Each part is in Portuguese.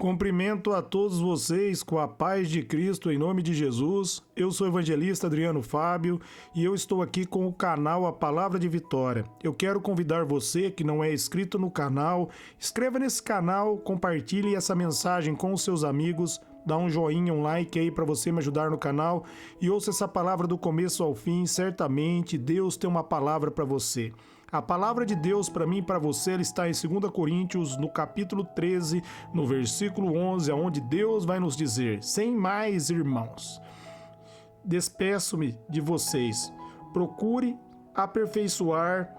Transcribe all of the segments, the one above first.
Cumprimento a todos vocês com a paz de Cristo em nome de Jesus. Eu sou o evangelista Adriano Fábio e eu estou aqui com o canal A Palavra de Vitória. Eu quero convidar você que não é inscrito no canal, inscreva nesse canal, compartilhe essa mensagem com os seus amigos, dá um joinha, um like aí para você me ajudar no canal e ouça essa palavra do começo ao fim. Certamente Deus tem uma palavra para você. A palavra de Deus para mim e para você ela está em 2 Coríntios, no capítulo 13, no versículo 11, onde Deus vai nos dizer: sem mais, irmãos, despeço-me de vocês, procure aperfeiçoar,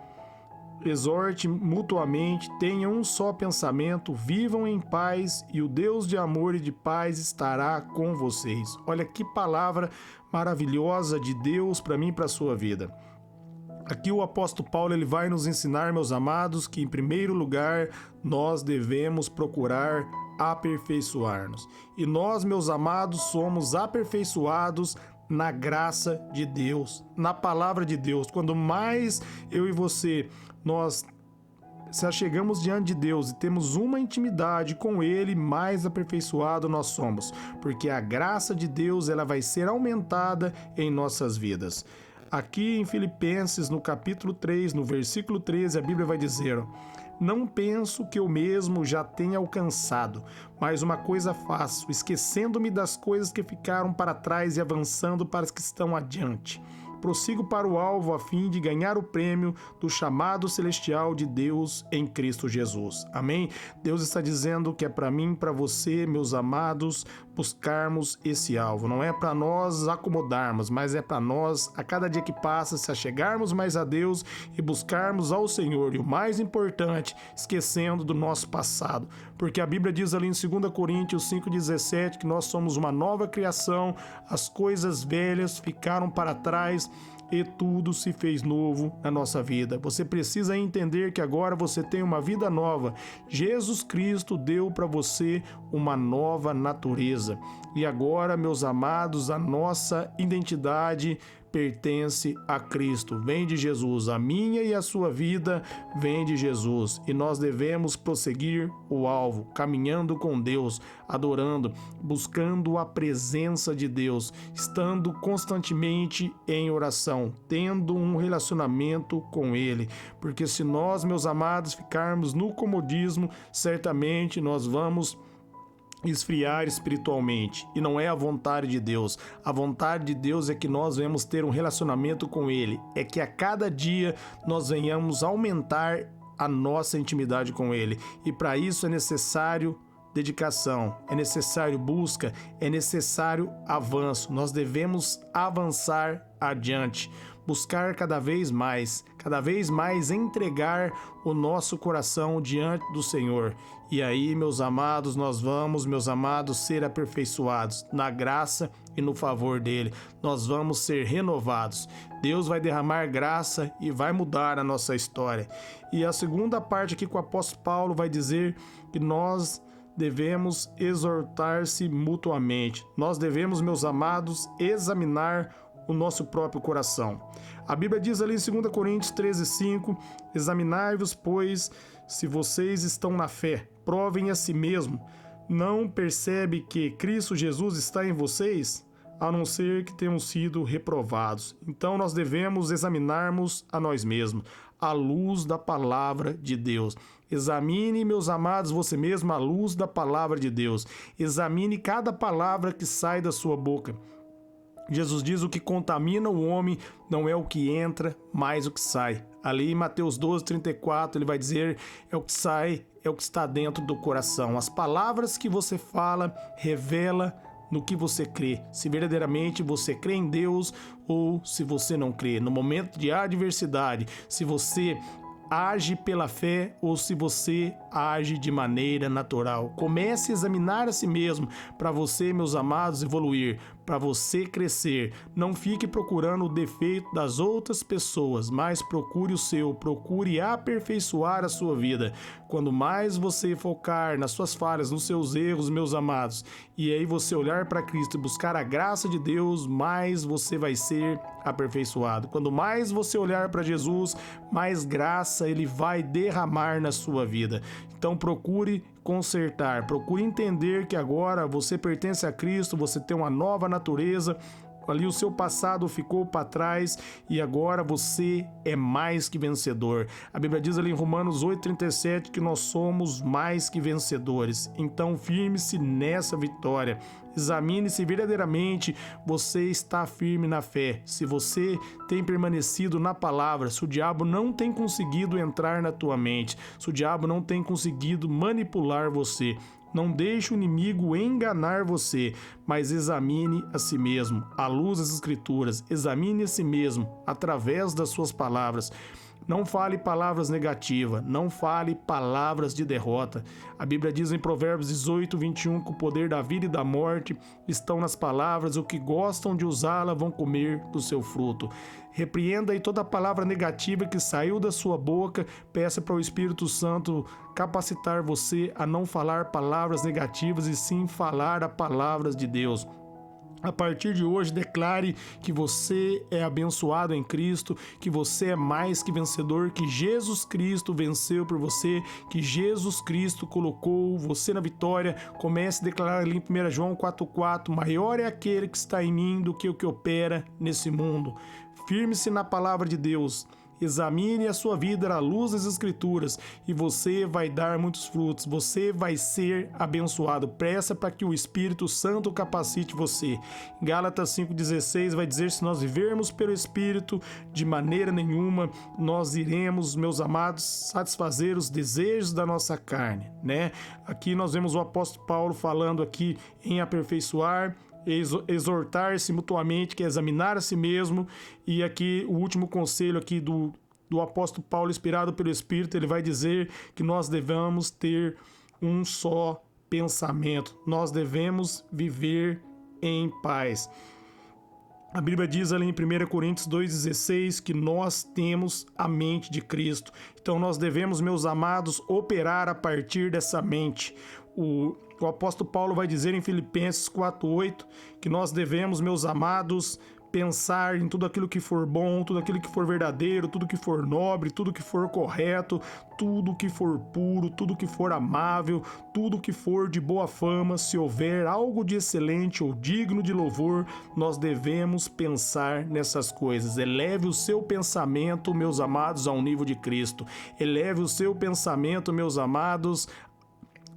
exorte mutuamente, tenham um só pensamento, vivam em paz e o Deus de amor e de paz estará com vocês. Olha que palavra maravilhosa de Deus para mim e para a sua vida. Aqui o apóstolo Paulo ele vai nos ensinar, meus amados, que em primeiro lugar nós devemos procurar aperfeiçoar-nos. E nós, meus amados, somos aperfeiçoados na graça de Deus, na palavra de Deus. Quando mais eu e você, nós se achegamos diante de Deus e temos uma intimidade com Ele, mais aperfeiçoado nós somos. Porque a graça de Deus ela vai ser aumentada em nossas vidas. Aqui em Filipenses, no capítulo 3, no versículo 13, a Bíblia vai dizer: não penso que eu mesmo já tenha alcançado, mas uma coisa faço, esquecendo-me das coisas que ficaram para trás e avançando para as que estão adiante. Prossigo para o alvo a fim de ganhar o prêmio do chamado celestial de Deus em Cristo Jesus. Amém? Deus está dizendo que é para mim, para você, meus amados, buscarmos esse alvo. Não é para nós acomodarmos, mas é para nós, a cada dia que passa, se achegarmos mais a Deus e buscarmos ao Senhor. E o mais importante, esquecendo do nosso passado. Porque a Bíblia diz ali em 2 Coríntios 5,17 que nós somos uma nova criação, as coisas velhas ficaram para trás e tudo se fez novo na nossa vida. Você precisa entender que agora você tem uma vida nova. Jesus Cristo deu para você uma nova natureza. E agora, meus amados, a nossa identidade pertence a Cristo, vem de Jesus. A minha e a sua vida vem de Jesus. E nós devemos prosseguir o alvo, caminhando com Deus, adorando, buscando a presença de Deus, estando constantemente em oração, tendo um relacionamento com Ele. Porque se nós, meus amados, ficarmos no comodismo, certamente nós vamos esfriar espiritualmente, e não é a vontade de Deus. A vontade de Deus é que nós venhamos ter um relacionamento com Ele, é que a cada dia nós venhamos aumentar a nossa intimidade com Ele, e para isso é necessário dedicação, é necessário busca, é necessário avanço. Nós devemos avançar adiante, buscar cada vez mais entregar o nosso coração diante do Senhor. E aí, meus amados, nós vamos, meus amados, ser aperfeiçoados na graça e no favor dele. Nós vamos ser renovados. Deus vai derramar graça e vai mudar a nossa história. E a segunda parte aqui que o apóstolo Paulo vai dizer que nós devemos exortar-se mutuamente. Nós devemos, meus amados, examinar o nosso próprio coração. A Bíblia diz ali em 2 Coríntios 13,5: examinai-vos, pois, se vocês estão na fé, provem a si mesmo. Não percebe que Cristo Jesus está em vocês, a não ser que tenham sido reprovados. Então nós devemos examinarmos a nós mesmos, à luz da palavra de Deus. Examine, meus amados, você mesmo à luz da palavra de Deus. Examine cada palavra que sai da sua boca. Jesus diz: o que contamina o homem não é o que entra, mas o que sai. Ali em Mateus 12:34 ele vai dizer: é o que sai, é o que está dentro do coração. As palavras que você fala revela no que você crê, se verdadeiramente você crê em Deus ou se você não crê. No momento de adversidade, se você age pela fé ou se você age de maneira natural. Comece a examinar a si mesmo para você, meus amados, evoluir, para você crescer. Não fique procurando o defeito das outras pessoas, mas procure o seu, procure aperfeiçoar a sua vida. Quando mais você focar nas suas falhas, nos seus erros, meus amados, e aí você olhar para Cristo e buscar a graça de Deus, mais você vai ser aperfeiçoado. Quando mais você olhar para Jesus, mais graça Ele vai derramar na sua vida. Então procure consertar. Procure entender que agora você pertence a Cristo, você tem uma nova natureza. Ali o seu passado ficou para trás e agora você é mais que vencedor. A Bíblia diz ali em Romanos 8,37 que nós somos mais que vencedores. Então firme-se nessa vitória. Examine se verdadeiramente você está firme na fé. Se você tem permanecido na palavra, se o diabo não tem conseguido entrar na tua mente, se o diabo não tem conseguido manipular você. Não deixe o inimigo enganar você, mas examine a si mesmo, à luz das Escrituras. Examine a si mesmo, através das suas palavras. Não fale palavras negativas, não fale palavras de derrota. A Bíblia diz em Provérbios 18:21 que o poder da vida e da morte estão nas palavras, o que gostam de usá-la vão comer do seu fruto. Repreenda aí toda palavra negativa que saiu da sua boca, peça para o Espírito Santo capacitar você a não falar palavras negativas e sim falar as palavras de Deus. A partir de hoje, declare que você é abençoado em Cristo, que você é mais que vencedor, que Jesus Cristo venceu por você, que Jesus Cristo colocou você na vitória. Comece a declarar ali em 1 João 4,4, maior é aquele que está em mim do que o que opera nesse mundo. Firme-se na palavra de Deus. Examine a sua vida à luz das Escrituras e você vai dar muitos frutos, você vai ser abençoado. Peça para que o Espírito Santo capacite você. Gálatas 5,16 vai dizer, se nós vivermos pelo Espírito, de maneira nenhuma nós iremos, meus amados, satisfazer os desejos da nossa carne, né? Aqui nós vemos o apóstolo Paulo falando aqui em aperfeiçoar, exortar-se mutuamente, que é examinar a si mesmo. E aqui o último conselho aqui do apóstolo Paulo, inspirado pelo Espírito, ele vai dizer que nós devemos ter um só pensamento, nós devemos viver em paz. A Bíblia diz ali em 1 Coríntios 2,16 que nós temos a mente de Cristo. Então nós devemos, meus amados, operar a partir dessa mente. O apóstolo Paulo vai dizer em Filipenses 4,8 que nós devemos, meus amados, pensar em tudo aquilo que for bom, tudo aquilo que for verdadeiro, tudo que for nobre, tudo que for correto, tudo que for puro, tudo que for amável, tudo que for de boa fama. Se houver algo de excelente ou digno de louvor, nós devemos pensar nessas coisas. Eleve o seu pensamento, meus amados, ao nível de Cristo. Eleve o seu pensamento, meus amados,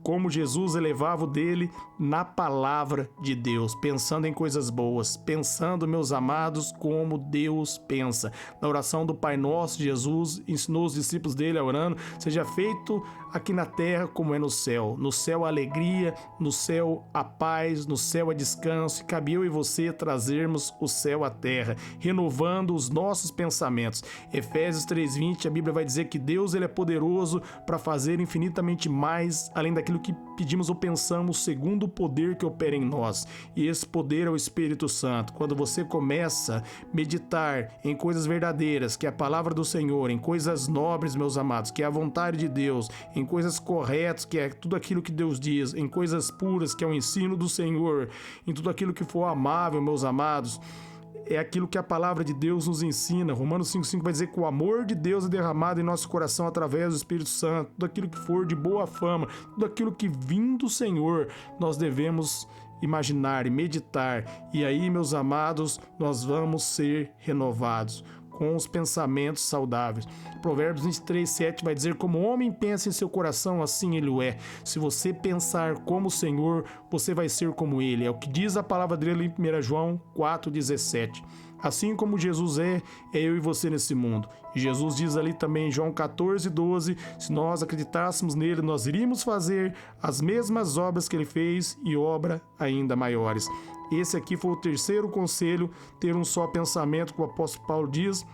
como Jesus elevava o dele na palavra de Deus, pensando em coisas boas, pensando, meus amados, como Deus pensa. Na oração do Pai Nosso, Jesus ensinou os discípulos dele a orando, seja feito aqui na terra como é no céu. No céu a alegria, no céu a paz, no céu a descanso. E cabe eu e você trazermos o céu à terra, renovando os nossos pensamentos. Efésios 3:20, a Bíblia vai dizer que Deus ele é poderoso para fazer infinitamente mais, além daquilo que pedimos ou pensamos, segundo o poder que opera em nós. E esse poder é o Espírito Santo. Quando você começa a meditar em coisas verdadeiras, que é a palavra do Senhor, em coisas nobres, meus amados, que é a vontade de Deus, em coisas corretas, que é tudo aquilo que Deus diz, em coisas puras, que é o ensino do Senhor, em tudo aquilo que for amável, meus amados, é aquilo que a palavra de Deus nos ensina. Romanos 5,5 vai dizer que o amor de Deus é derramado em nosso coração através do Espírito Santo. Tudo aquilo que for de boa fama, tudo aquilo que vem do Senhor, nós devemos imaginar e meditar. E aí, meus amados, nós vamos ser renovados com os pensamentos saudáveis. Provérbios 23:7 vai dizer, como o homem pensa em seu coração, assim ele o é. Se você pensar como o Senhor, você vai ser como ele. É o que diz a palavra dele em 1 João 4,17. Assim como Jesus é eu e você nesse mundo. E Jesus diz ali também em João 14:12, se nós acreditássemos nele, nós iríamos fazer as mesmas obras que ele fez e obra ainda maiores. Esse aqui foi o terceiro conselho, ter um só pensamento, que o apóstolo Paulo diz.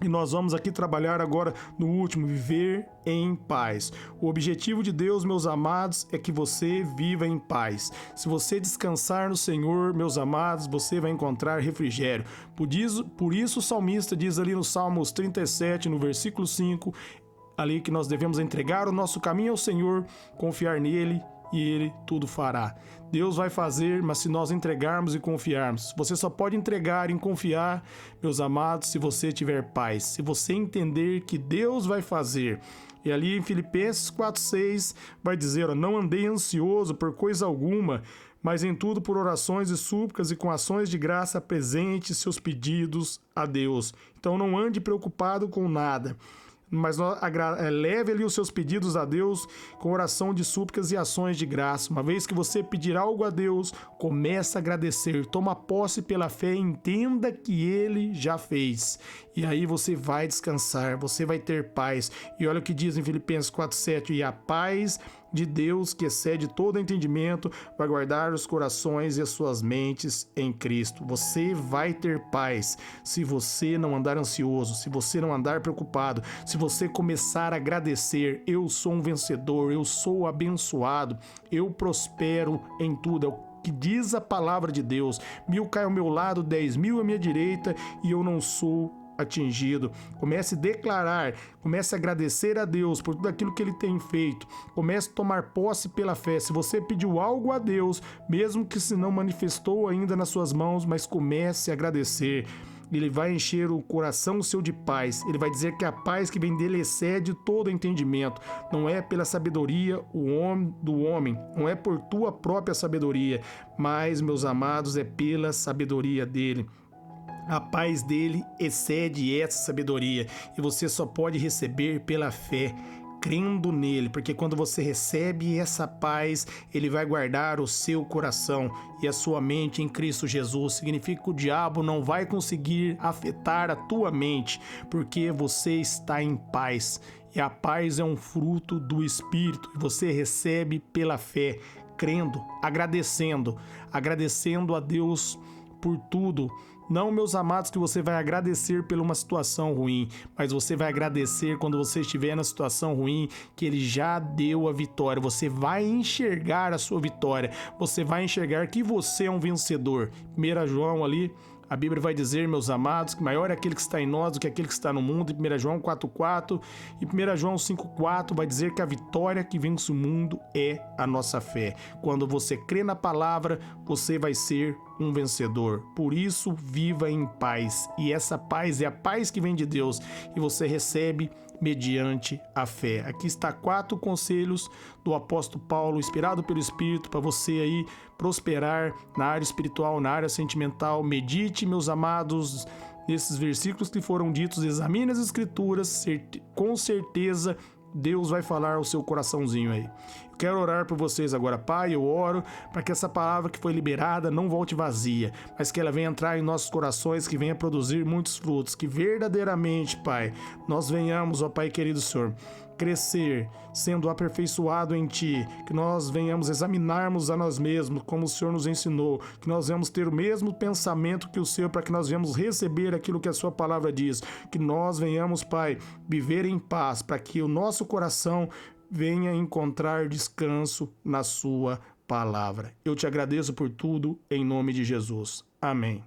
E nós vamos aqui trabalhar agora no último, viver em paz. O objetivo de Deus, meus amados, é que você viva em paz. Se você descansar no Senhor, meus amados, você vai encontrar refrigério. Por isso o salmista diz ali no Salmos 37, no versículo 5, ali que nós devemos entregar o nosso caminho ao Senhor, confiar nele e ele tudo fará. Deus vai fazer, mas se nós entregarmos e confiarmos. Você só pode entregar e confiar, meus amados, se você tiver paz. Se você entender que Deus vai fazer. E ali em Filipenses 4,6 vai dizer, ó, não andei ansioso por coisa alguma, mas em tudo por orações e súplicas e com ações de graça apresente seus pedidos a Deus. Então não ande preocupado com nada, mas leve ali os seus pedidos a Deus com oração de súplicas e ações de graça. Uma vez que você pedir algo a Deus, comece a agradecer, toma posse pela fé e entenda que Ele já fez. E aí você vai descansar, você vai ter paz. E olha o que diz em Filipenses 4,7, e a paz de Deus, que excede todo entendimento, vai guardar os corações e as suas mentes em Cristo. Você vai ter paz se você não andar ansioso, se você não andar preocupado, se você começar a agradecer. Eu sou um vencedor, eu sou abençoado, eu prospero em tudo. É o que diz a palavra de Deus. 1000 cai ao meu lado, 10.000 à minha direita, e eu não sou atingido. Comece a declarar, comece a agradecer a Deus por tudo aquilo que Ele tem feito. Comece a tomar posse pela fé. Se você pediu algo a Deus, mesmo que se não manifestou ainda nas suas mãos, mas comece a agradecer. Ele vai encher o coração seu de paz. Ele vai dizer que a paz que vem dele excede todo entendimento. Não é pela sabedoria do homem, não é por tua própria sabedoria, mas, meus amados, é pela sabedoria dele. A paz dele excede essa sabedoria e você só pode receber pela fé, crendo nele, porque quando você recebe essa paz, ele vai guardar o seu coração e a sua mente em Cristo Jesus. Significa que o diabo não vai conseguir afetar a tua mente, porque você está em paz. E a paz é um fruto do Espírito e você recebe pela fé, crendo, agradecendo a Deus por tudo. Não, meus amados, que você vai agradecer por uma situação ruim, mas você vai agradecer quando você estiver na situação ruim, que Ele já deu a vitória. Você vai enxergar a sua vitória, você vai enxergar que você é um vencedor. 1 João ali, a Bíblia vai dizer, meus amados, que maior é aquele que está em nós do que aquele que está no mundo, em 1 João 4,4, e 1 João 5,4 vai dizer que a vitória que vence o mundo é a nossa fé. Quando você crê na palavra, você vai ser um vencedor. Por isso, viva em paz. E essa paz é a paz que vem de Deus e você recebe mediante a fé. Aqui está 4 conselhos do apóstolo Paulo, inspirado pelo Espírito, para você aí prosperar na área espiritual, na área sentimental. Medite, meus amados, nesses versículos que foram ditos, examine as Escrituras, com certeza Deus vai falar ao seu coraçãozinho aí. Eu quero orar por vocês agora, Pai. Eu oro para que essa palavra que foi liberada não volte vazia, mas que ela venha entrar em nossos corações, que venha produzir muitos frutos, que verdadeiramente, Pai, nós venhamos, ó Pai querido Senhor, crescer, sendo aperfeiçoado em Ti, que nós venhamos examinarmos a nós mesmos, como o Senhor nos ensinou, que nós venhamos ter o mesmo pensamento que o Senhor, para que nós venhamos receber aquilo que a Sua palavra diz, que nós venhamos, Pai, viver em paz, para que o nosso coração venha encontrar descanso na Sua palavra. Eu te agradeço por tudo, em nome de Jesus. Amém.